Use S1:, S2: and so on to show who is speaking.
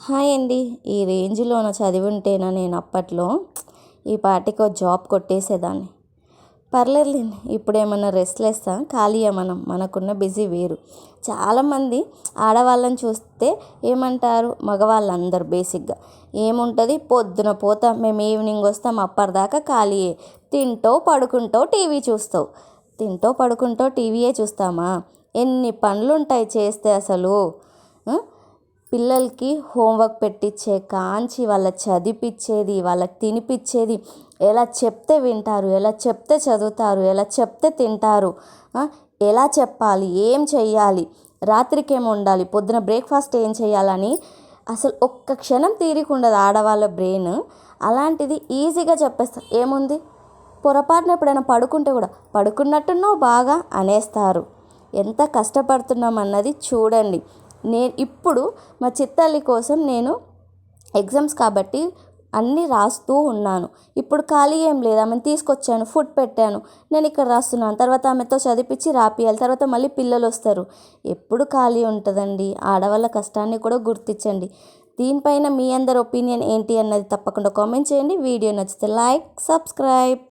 S1: Hi అండి. ఈ రేంజ్‌లోన చదివుంటేనా నేను అప్పట్లో ఈ పాటికో జాబ్ కొట్టేసేదాన్ని. పర్లేదులెండి. ఇప్పుడేమన్నా రెస్ట్‌లెస్సా? ఖాళీయా మనం? మనకున్న బిజీ వేరు. చాలామంది ఆడవాళ్ళని చూస్తే ఏమంటారు? మగవాళ్ళందరూ బేసిక్‌గా. ఏముంటది? పొద్దున పోతాం, మేము ఈవినింగ్ వస్తాం, అప్పటిదాకా ఖాళీయే. తింటావు, పడుకుంటావు, టీవీ చూస్తావు. తింటావు, పడుకుంటావు, టీవీయే చూస్తామా? ఎన్ని పనులుంటాయి చేస్తే అసలు. ఆ! పిల్లలకి హోంవర్క్ పెట్టించే కాంచి వాళ్ళకి చదివిపిచ్చేది, వాళ్ళకి తినిపిచ్చేది, ఎలా చెప్తే వింటారు, ఎలా చెప్తే చదువుతారు, ఎలా చెప్తే తింటారు, ఎలా చెప్పాలి, ఏం చెయ్యాలి, రాత్రికి ఏం వండాలి, పొద్దున బ్రేక్ఫాస్ట్ ఏం చేయాలని అసలు ఒక్క క్షణం తీరిక ఉండదు ఆడవాళ్ళ బ్రెయిన్. అలాంటిది ఈజీగా చెప్పేస్తారు. ఏముంది, పొరపాటున ఎప్పుడైనా పడుకుంటే కూడా పడుకున్నట్టున్నావు బాగా అనేస్తారు. ఎంత కష్టపడుతున్నాం అన్నది చూడండి. ఇప్పుడు మా చిత్తల్లి కోసం నేను ఎగ్జామ్స్ కాబట్టి అన్నీ రాస్తూ ఉన్నాను. ఇప్పుడు ఖాళీ ఏం లేదు. ఆమెను తీసుకొచ్చాను, ఫుడ్ పెట్టాను, నేను ఇక్కడ రాస్తున్నాను. తర్వాత ఆమెతో చదివించి రాపియాలి. తర్వాత మళ్ళీ పిల్లలు వస్తారు. ఎప్పుడు ఖాళీ ఉంటుందండి? ఆడవాళ్ళ కష్టాన్ని కూడా గుర్తించండి. దీనిపైన మీ అందరి ఒపీనియన్ ఏంటి అన్నది తప్పకుండా కామెంట్ చేయండి. వీడియో నచ్చితే లైక్, సబ్స్క్రైబ్.